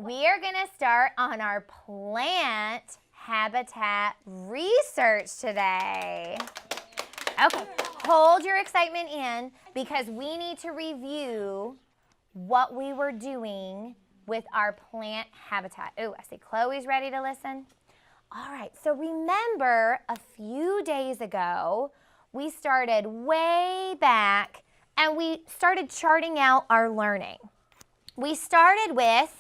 We are going to start on our plant habitat research today. Okay, hold your excitement in because we need to review what we were doing with our plant habitat. Oh, I see Chloe's ready to listen. All right, so remember a few days ago, we started way back and we started charting out our learning. We started with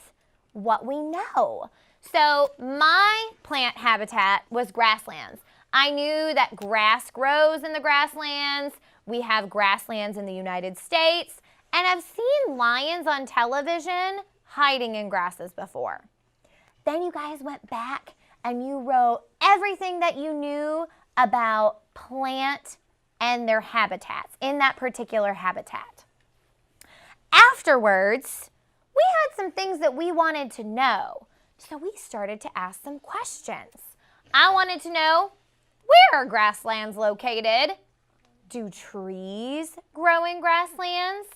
what we know. So my plant habitat was grasslands. I knew that grass grows in the grasslands. We have grasslands in the United States, and I've seen lions on television hiding in grasses before. Then you guys went back and you wrote everything that you knew about plant and their habitats in that particular habitat. Afterwards, we had some things that we wanted to know, so we started to ask some questions. I wanted to know, where are grasslands located? Do trees grow in grasslands?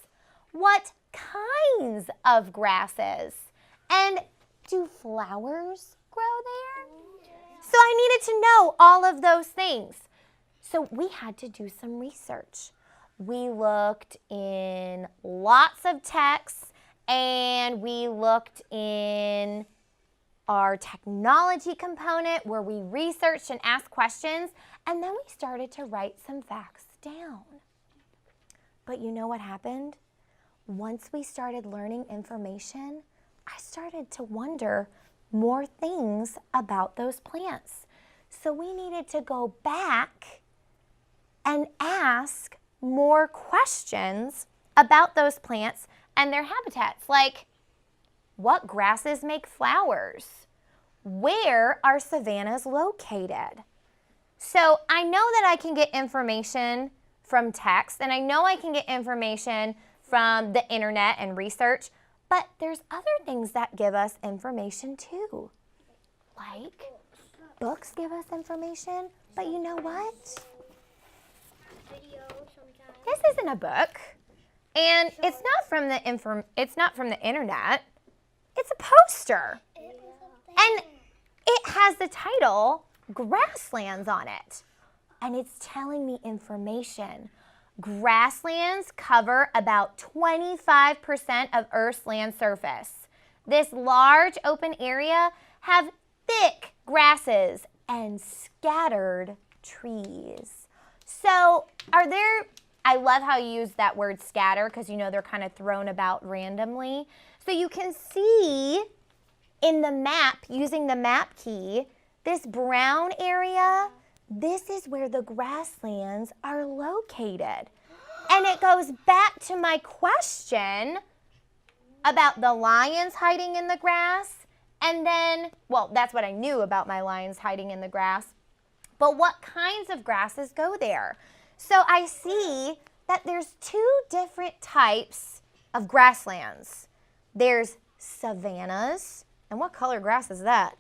What kinds of grasses? And do flowers grow there? So I needed to know all of those things. So we had to do some research. We looked in lots of texts and we looked in our technology component where we researched and asked questions, and then we started to write some facts down. But you know what happened? Once we started learning information, I started to wonder more things about those plants. So we needed to go back and ask more questions about those plants and their habitats, like what grasses make flowers? Where are savannas located? So I know that I can get information from text, and I know I can get information from the internet and research, but there's other things that give us information too. Like books give us information, but you know what? This isn't a book, and it's not from the internet. It's a poster, and it has the title Grasslands on it, and it's telling me information. Grasslands cover about 25% of Earth's land surface. This large open area have thick grasses and scattered trees. So I love how you use that word scatter because you know they're kind of thrown about randomly. So you can see in the map, using the map key, this brown area, this is where the grasslands are located. And it goes back to my question about the lions hiding in the grass. And then, well, that's what I knew about my lions hiding in the grass. But what kinds of grasses go there? So I see that there's two different types of grasslands. There's savannas. And what color grass is that?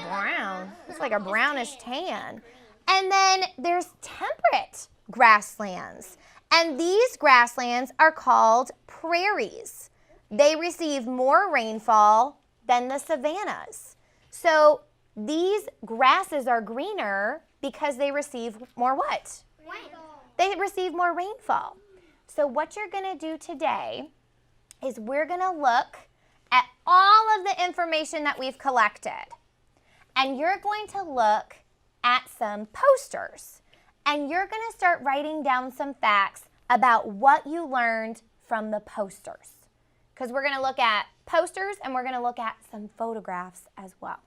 Brown. It's like a brownish tan. And then there's temperate grasslands. And these grasslands are called prairies. They receive more rainfall than the savannas. So these grasses are greener because they receive more what? Rainfall. They receive more rainfall. So what you're going to do today is we're going to look at all of the information that we've collected. And you're going to look at some posters. And you're going to start writing down some facts about what you learned from the posters. Because we're going to look at posters and we're going to look at some photographs as well.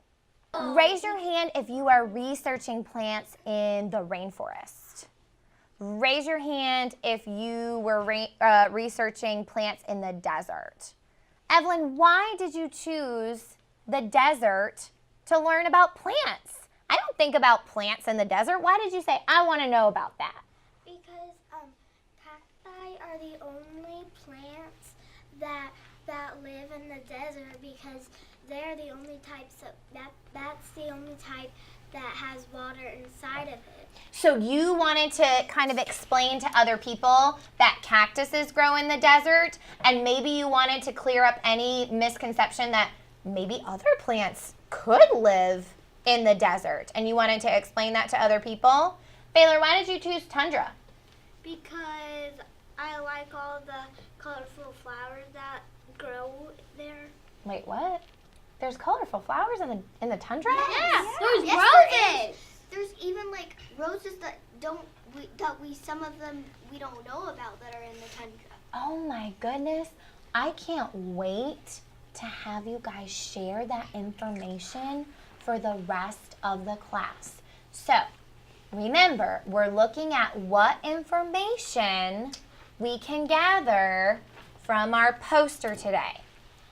Raise your hand if you are researching plants in the rainforest. Raise your hand if you were researching plants in the desert. Evelyn, why did you choose the desert to learn about plants? I don't think about plants in the desert. Why did you say, I want to know about that? Because cacti are the only plants that live in the desert because they're the only types of, that's the only type that has water inside of it. So you wanted to kind of explain to other people that cactuses grow in the desert, and maybe you wanted to clear up any misconception that maybe other plants could live in the desert, and you wanted to explain that to other people. Baylor, why did you choose tundra? Because I like all the colorful flowers that grow there. Wait, what? There's colorful flowers in the tundra? Yeah, There's yes, roses. There's even like roses that some of them we don't know about that are in the tundra. Oh my goodness. I can't wait to have you guys share that information for the rest of the class. So, remember, we're looking at what information we can gather from our poster today.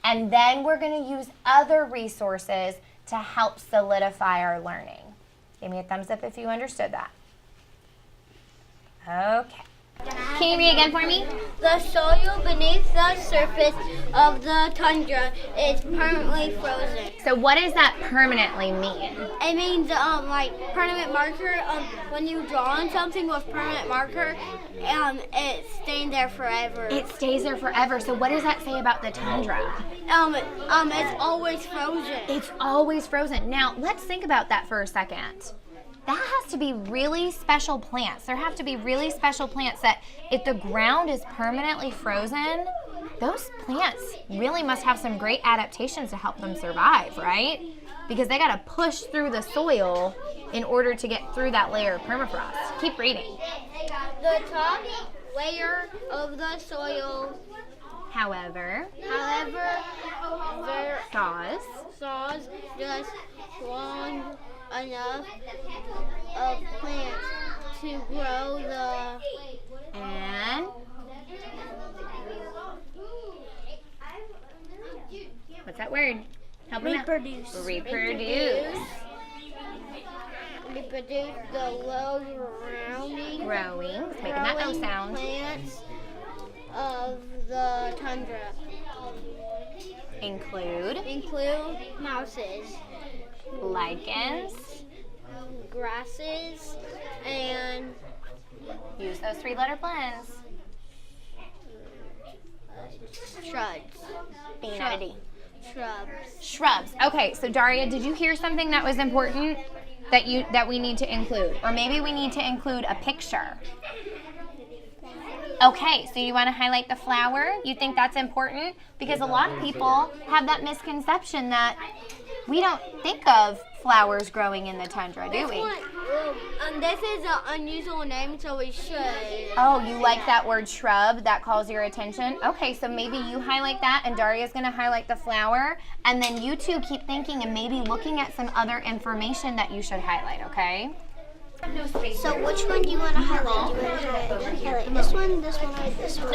And then we're going to use other resources to help solidify our learning. Give me a thumbs up if you understood that. Okay. Can you read again for me? The soil beneath the surface of the tundra is permanently frozen. So what does that permanently mean? It means like permanent marker. When you draw on something with permanent marker, it's staying there forever. It stays there forever. So what does that say about the tundra? It's always frozen. It's always frozen. Now, let's think about that for a second. That has to be really special plants. There have to be really special plants that if the ground is permanently frozen, those plants really must have some great adaptations to help them survive, right? Because they got to push through the soil in order to get through that layer of permafrost. Keep reading. The top layer of the soil, However, thaws just long enough of plants to grow and what's that word? Help me out. reproduce Reproduce. The low Growing. Making that O sound. plants of the tundra Include mouses, lichens. grasses, and Use those three-letter blends. shrubs. Shrubs. Okay, so Daria, did you hear something that was important that we need to include? Or maybe we need to include a picture. Okay, so you want to highlight the flower? You think that's important? Because a lot of people have that misconception that we don't think of flowers growing in the tundra, do we? This is an unusual name, so we should. Oh, you like that word shrub? That calls your attention? Okay, so maybe you highlight that and Daria's going to highlight the flower. And then you two keep thinking and maybe looking at some other information that you should highlight, okay? So which one do you want to highlight? Do you want to highlight this one, or this one?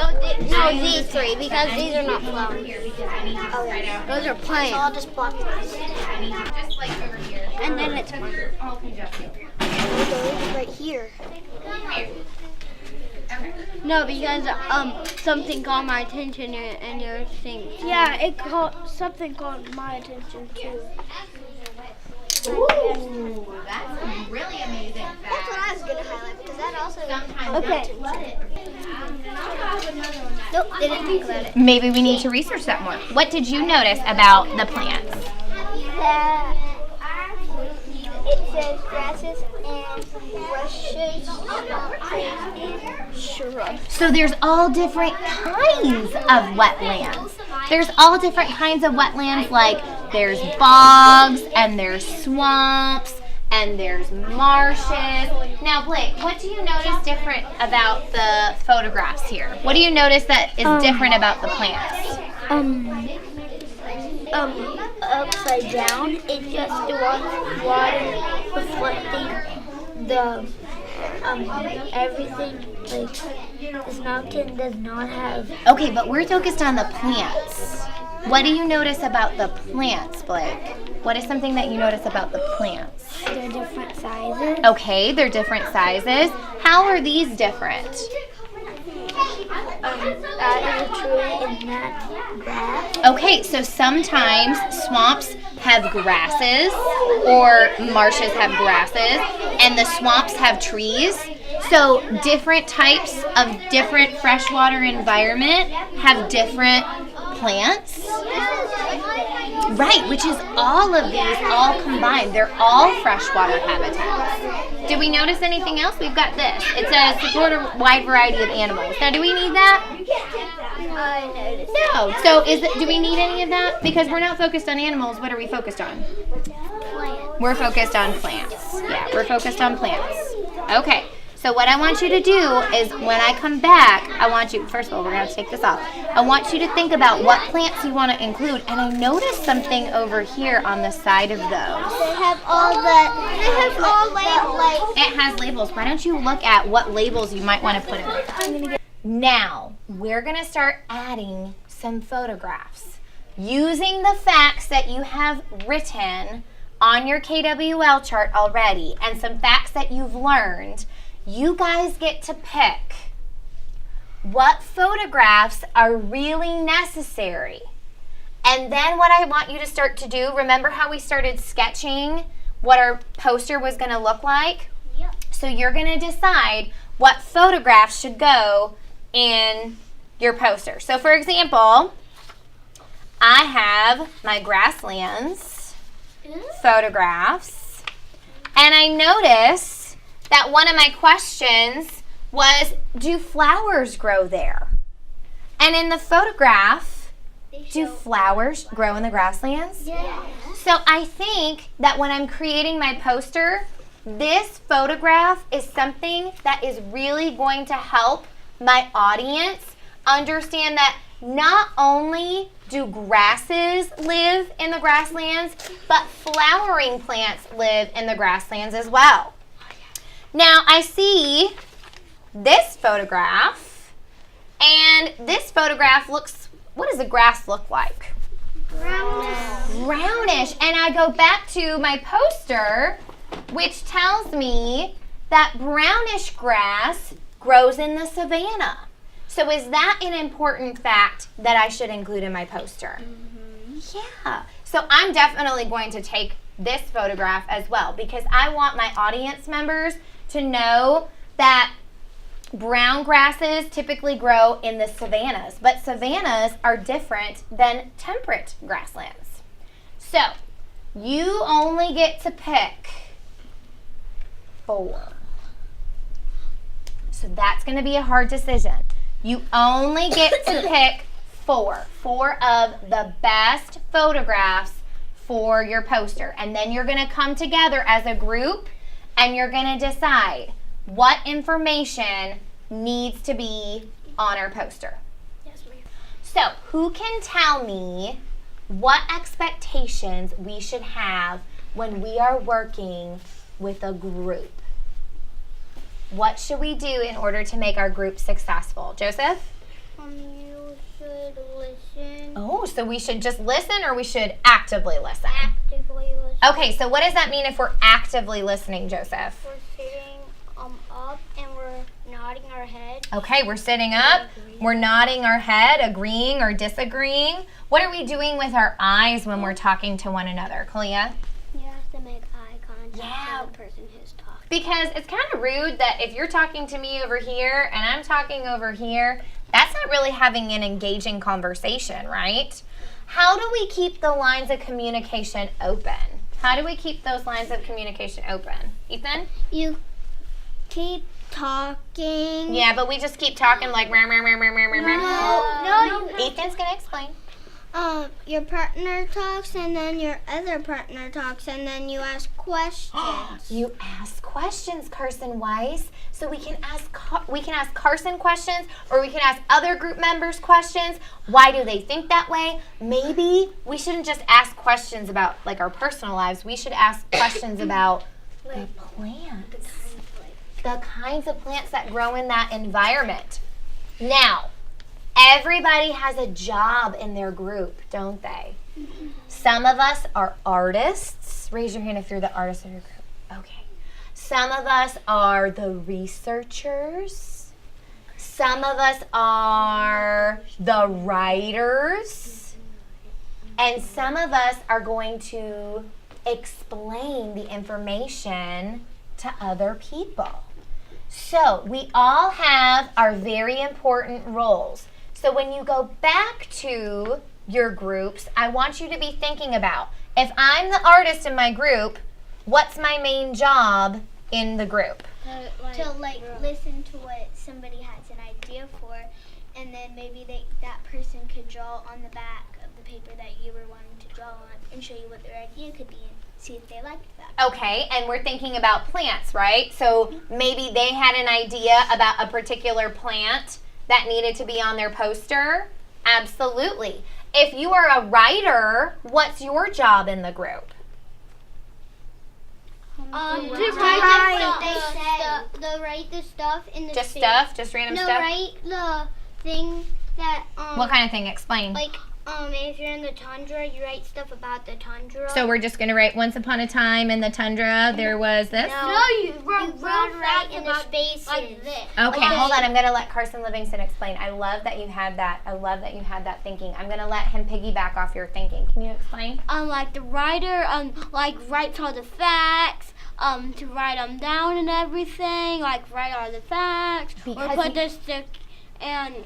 No, these three, because these are not flowers. Okay. Those are So plants. I'll just block this. Just like over here. And then it's Right here. no, because something caught my attention and you're thinking. Yeah, something caught my attention too. Ooh, that's really amazing fact. That's what I was gonna highlight because that also. Okay. Nope, they didn't think about it. Maybe we need to research that more. What did you notice about the plants? That it says grasses and rushes and shrubs. So there's all different kinds of wetlands. There's all different kinds of wetlands, like there's bogs and there's swamps and there's marshes. Now, Blake, what do you notice different about the photographs here? What do you notice that is different about the plants? Upside down, it just was water reflecting the everything. Like this mountain does not have. Okay, but we're focused on the plants. What do you notice about the plants, Blake? What is something that you notice about the plants? They're different sizes. Okay, they're different sizes. How are these different? That is a tree and that. Okay, so sometimes swamps have grasses, or marshes have grasses, and the swamps have trees. So different types of different freshwater environment have different plants. Right, which is all of these all combined. They're all freshwater habitats. Did we notice anything else? We've got this. It says support a wide variety of animals. Now, do we need that? I noticed. No. So do we need any of that? Because we're not focused on animals. What are we focused on? Plants. We're focused on plants. Yeah, we're focused on plants. Okay. So what I want you to do is when I come back, I want you, first of all, we're going to take this off. I want you to think about what plants you want to include. And I noticed something over here on the side of those. They have all labels. It has labels. Why don't you look at what labels you might want to put in there? Now, we're going to start adding some photographs. Using the facts that you have written on your KWL chart already and some facts that you've learned, you guys get to pick what photographs are really necessary. And then what I want you to start to do, remember how we started sketching what our poster was going to look like? Yep. So you're going to decide what photographs should go in your poster. So for example, I have my grasslands photographs, and I noticed that one of my questions was, do flowers grow there? And in the photograph, do flowers grow in the grasslands? Yeah. So I think that when I'm creating my poster, this photograph is something that is really going to help my audience understand that not only do grasses live in the grasslands, but flowering plants live in the grasslands as well. Now, I see this photograph, and this photograph looks, what does the grass look like? Brownish. And I go back to my poster, which tells me that brownish grass grows in the savanna. So is that an important fact that I should include in my poster? Yeah. So I'm definitely going to take this photograph as well, because I want my audience members to know that brown grasses typically grow in the savannas, but savannas are different than temperate grasslands. So you only get to pick 4. So that's going to be a hard decision. You only get to pick 4 of the best photographs for your poster. And then you're going to come together as a group and you're going to decide what information needs to be on our poster. Yes, ma'am. So who can tell me what expectations we should have when we are working with a group? What should we do in order to make our group successful? Joseph? You should listen. Oh, so we should just listen, or we should actively listen? Actively listen. Okay, so what does that mean if we're actively listening, Joseph? We're sitting up and we're nodding our head. Okay, we're sitting up, we're nodding our head, agreeing or disagreeing. What are we doing with our eyes when we're talking to one another, Kalia? You have to make eye contact Yeah. with the person who's talking. Because it's kind of rude that if you're talking to me over here and I'm talking over here, that's not really having an engaging conversation, right? How do we keep the lines of communication open? How do we keep those lines of communication open? Ethan? You keep talking. Yeah, but we just keep talking like rah, rah, rah, rah, rah, rah, rah. No, Ethan's gonna explain. your partner talks and then your other partner talks and then you ask questions. You ask questions, Carson Weiss. So we can ask Carson questions, or we can ask other group members questions. Why do they think that way? Maybe we shouldn't just ask questions about like our personal lives. We should ask questions about the plants. The kinds of plants that grow in that environment. Now, everybody has a job in their group, don't they? Some of us are artists. Raise your hand if you're the artist of your group. Okay. Some of us are the researchers. Some of us are the writers. And some of us are going to explain the information to other people. So we all have our very important roles. So when you go back to your groups, I want you to be thinking about, if I'm the artist in my group, what's my main job in the group? To listen to what somebody has an idea for, and then maybe that person could draw on the back of the paper that you were wanting to draw on and show you what their idea could be and see if they liked that. Okay, and we're thinking about plants, right? So maybe they had an idea about a particular plant that needed to be on their poster. Absolutely. If you are a writer, what's your job in the group? Write the stuff in the Just space. stuff? Just random No, stuff? write the thing that What kind of thing? Explain. like if you're in the tundra, you write stuff about the tundra. So we're just going to write once upon a time in the tundra there was this? you wrote right in the spaces. Like this. Okay, hold on. I'm going to let Carson Livingston explain. I love that you had that. I love that you had that thinking. I'm going to let him piggyback off your thinking. Can you explain? Like the writer, writes all the facts, to write them down and everything, like write all the facts, Because or put this stick, and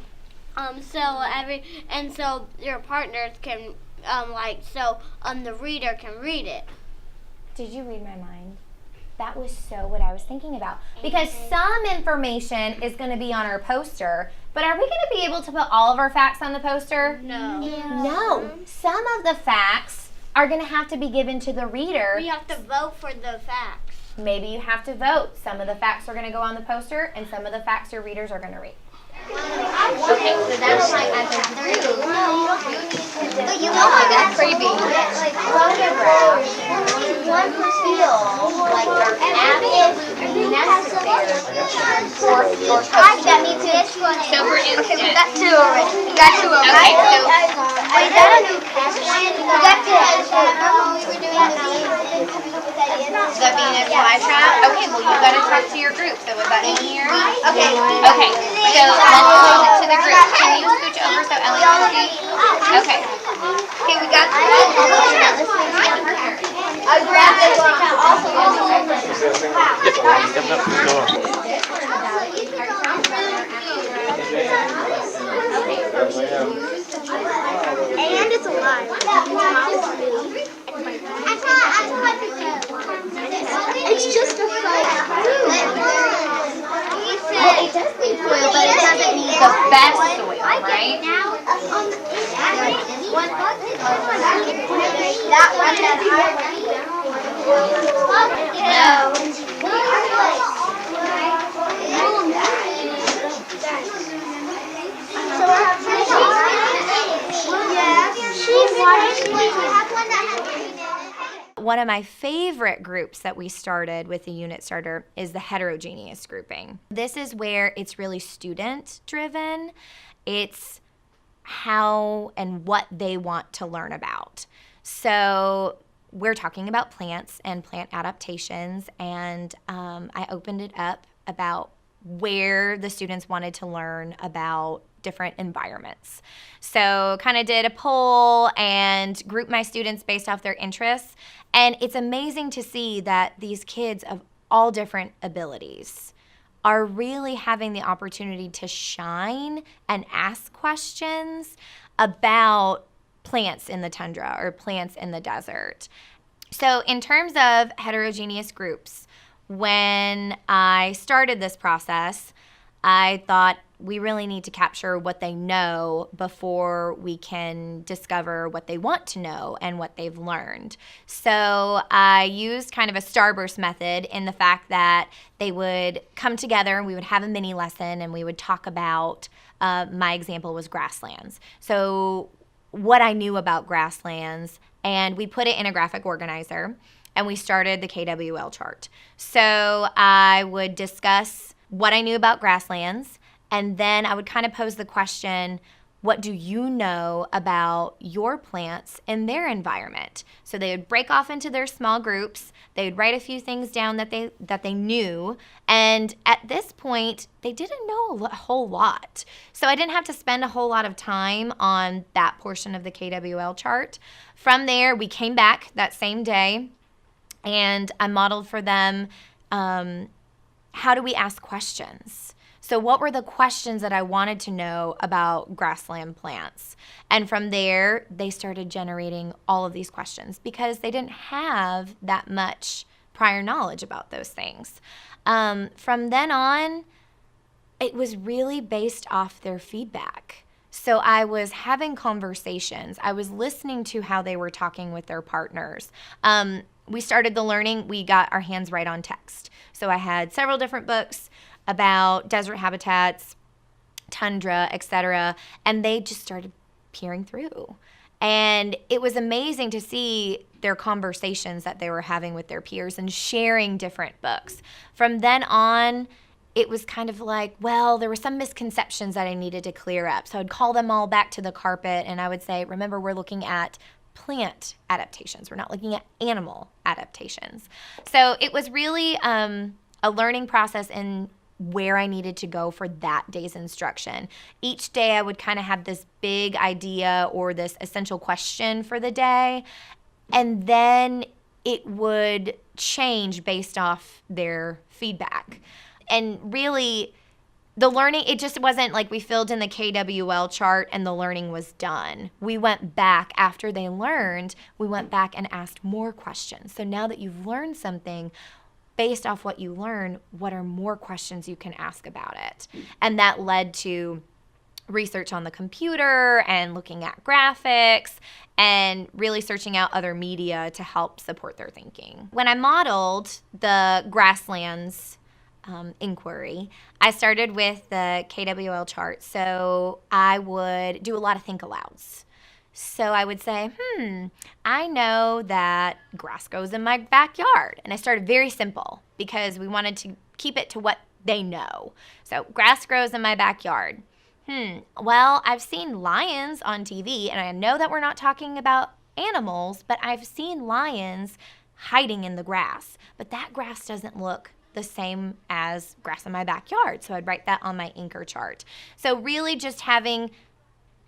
so your partners can, the reader can read it. Did you read my mind? That was so what I was thinking about. Because some information is going to be on our poster, but are we going to be able to put all of our facts on the poster? No. No. Some of the facts are going to have to be given to the reader. We have to vote for the facts. Maybe you have to vote. Some of the facts are going to go on the poster, and some of the facts your readers are going to read. Okay, so that's like as a group, you know how that's creepy. One feel like they're absolutely necessary for That means this one. So for instance, We got two already. We got two already. okay, so We got two. We were doing the Venus flytrap. Okay, well you got to talk to your group. So was that in here? Okay. Okay, so let's pose it to the group. Can you scooch over so Ellie can see? Okay. Okay, we got I grabbed this one. And it's alive. It's just a fight. Well, it does need soil, but it doesn't need the best soil, right? One of my favorite groups that we started with the unit starter is the heterogeneous grouping. This is where it's really student driven. It's how and what they want to learn about. So we're talking about plants and plant adaptations, and I opened it up about where the students wanted to learn about different environments. So kind of did a poll and grouped my students based off their interests. And it's amazing to see that these kids of all different abilities are really having the opportunity to shine and ask questions about plants in the tundra or plants in the desert. So in terms of heterogeneous groups, when I started this process, I thought we really need to capture what they know before we can discover what they want to know and what they've learned. So I used kind of a starburst method in the fact that they would come together and we would have a mini lesson and we would talk about, my example was grasslands. So what I knew about grasslands, and we put it in a graphic organizer and we started the KWL chart. So I would discuss what I knew about grasslands, and then I would kind of pose the question, what do you know about your plants in their environment? So they would break off into their small groups. They would write a few things down that they knew. And at this point, they didn't know a whole lot. So I didn't have to spend a whole lot of time on that portion of the KWL chart. From there, we came back that same day, and I modeled for them how do we ask questions? So what were the questions that I wanted to know about grassland plants? And from there, they started generating all of these questions because they didn't have that much prior knowledge about those things. From then on, it was really based off their feedback. So I was having conversations. I was listening to how they were talking with their partners. We started the learning. We got our hands right on text. So I had several different books about desert habitats, tundra, etc., and they just started peering through. And it was amazing to see their conversations that they were having with their peers and sharing different books. From then on, it was kind of like, well, there were some misconceptions that I needed to clear up. So I'd call them all back to the carpet and I would say, remember, we're looking at plant adaptations. We're not looking at animal adaptations. So it was really a learning process in where I needed to go for that day's instruction. Each day I would kind of have this big idea or this essential question for the day, and then it would change based off their feedback. And really, the learning, it just wasn't like we filled in the KWL chart and the learning was done. We went back after they learned, we went back and asked more questions. So now that you've learned something, based off what you learn, what are more questions you can ask about it? And that led to research on the computer and looking at graphics and really searching out other media to help support their thinking. When I modeled the grasslands inquiry, I started with the KWL chart. So I would do a lot of think alouds. So I would say, I know that grass grows in my backyard. And I started very simple because we wanted to keep it to what they know. So grass grows in my backyard. Well, I've seen lions on TV, and I know that we're not talking about animals, but I've seen lions hiding in the grass. But that grass doesn't look the same as grass in my backyard. So I'd write that on my anchor chart. So really just having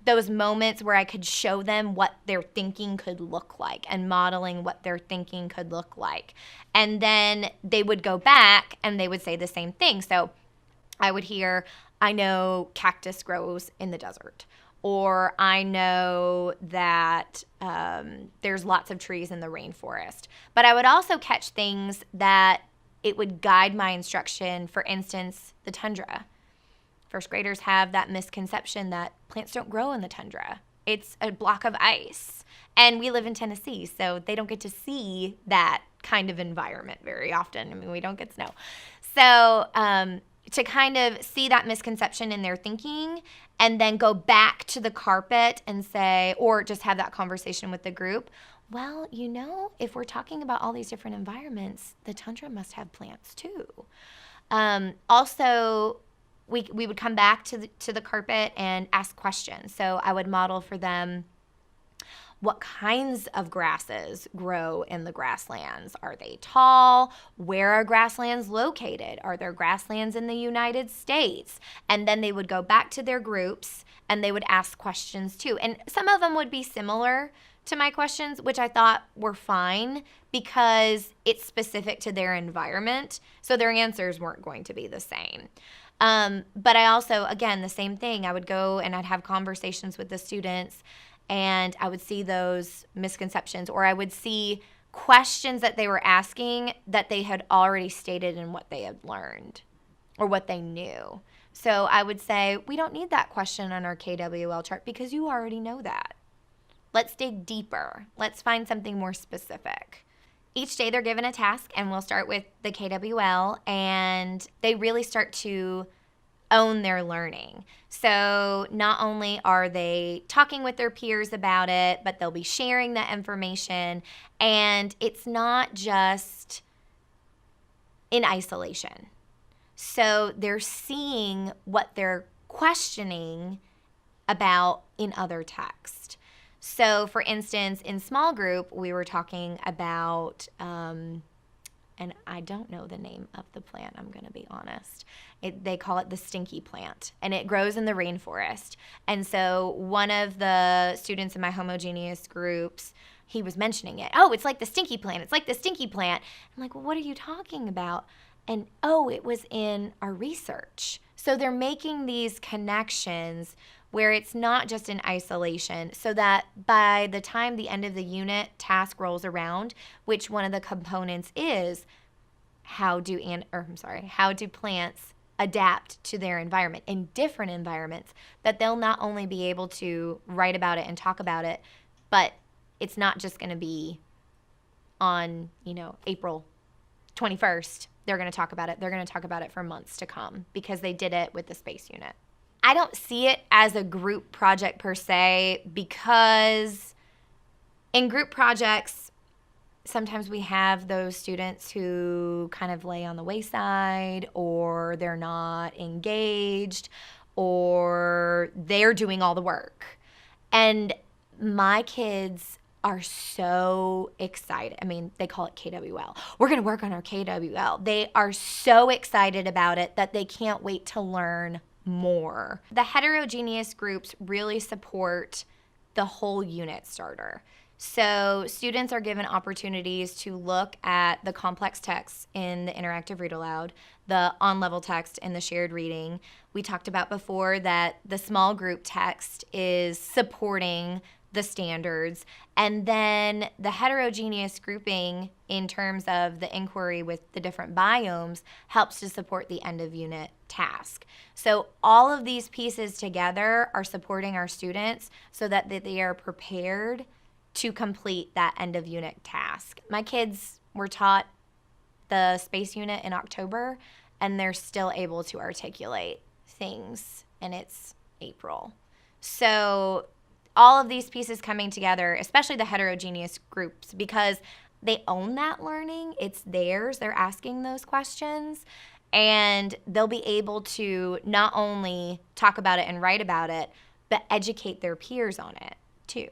those moments where I could show them what their thinking could look like and modeling what their thinking could look like. And then they would go back and they would say the same thing. So I would hear, I know cactus grows in the desert, or I know that there's lots of trees in the rainforest. But I would also catch things that it would guide my instruction. For instance, the tundra. First graders have that misconception that plants don't grow in the tundra. It's a block of ice. And we live in Tennessee, so they don't get to see that kind of environment very often. I mean, we don't get snow. So to kind of see that misconception in their thinking and then go back to the carpet and say, or just have that conversation with the group, well, you know, if we're talking about all these different environments, the tundra must have plants too. Also, we would come back to the carpet and ask questions. So I would model for them what kinds of grasses grow in the grasslands. Are they tall? Where are grasslands located? Are there grasslands in the United States? And then they would go back to their groups and they would ask questions too. And some of them would be similar to my questions, which I thought were fine because it's specific to their environment. So their answers weren't going to be the same. But I also, again, the same thing. I would go and I'd have conversations with the students and I would see those misconceptions, or I would see questions that they were asking that they had already stated in what they had learned or what they knew. So I would say, we don't need that question on our KWL chart because you already know that. Let's dig deeper. Let's find something more specific. Each day they're given a task, and we'll start with the KWL, and they really start to own their learning. So not only are they talking with their peers about it, but they'll be sharing that information, and it's not just in isolation. So they're seeing what they're questioning about in other text. So, for instance, in small group, we were talking about, and I don't know the name of the plant, I'm going to be honest. They call it the stinky plant, and it grows in the rainforest. And so one of the students in my homogeneous groups, he was mentioning it. Oh, it's like the stinky plant. It's like the stinky plant. I'm like, well, what are you talking about? And oh, it was in our research. So they're making these connections where it's not just in isolation, so that by the time the end of the unit task rolls around, which one of the components is how do plants adapt to their environment in different environments, that they'll not only be able to write about it and talk about it, but it's not just going to be on, April 21st. They're going to talk about it. They're going to talk about it for months to come because they did it with the space unit. I don't see it as a group project per se, because in group projects, sometimes we have those students who kind of lay on the wayside, or they're not engaged, or they're doing all the work. And my kids are so excited. I mean, they call it KWL. We're going to work on our KWL. They are so excited about it that they can't wait to learn more. The heterogeneous groups really support the whole unit starter. So students are given opportunities to look at the complex text in the interactive read aloud, the on-level text in the shared reading. We talked about before that the small group text is supporting the standards, and then the heterogeneous grouping in terms of the inquiry with the different biomes helps to support the end of unit task. So all of these pieces together are supporting our students so that they are prepared to complete that end of unit task. My kids were taught the space unit in October, and they're still able to articulate things, and it's April. So all of these pieces coming together, especially the heterogeneous groups, because they own that learning. It's theirs. They're asking those questions, and they'll be able to not only talk about it and write about it, but educate their peers on it too.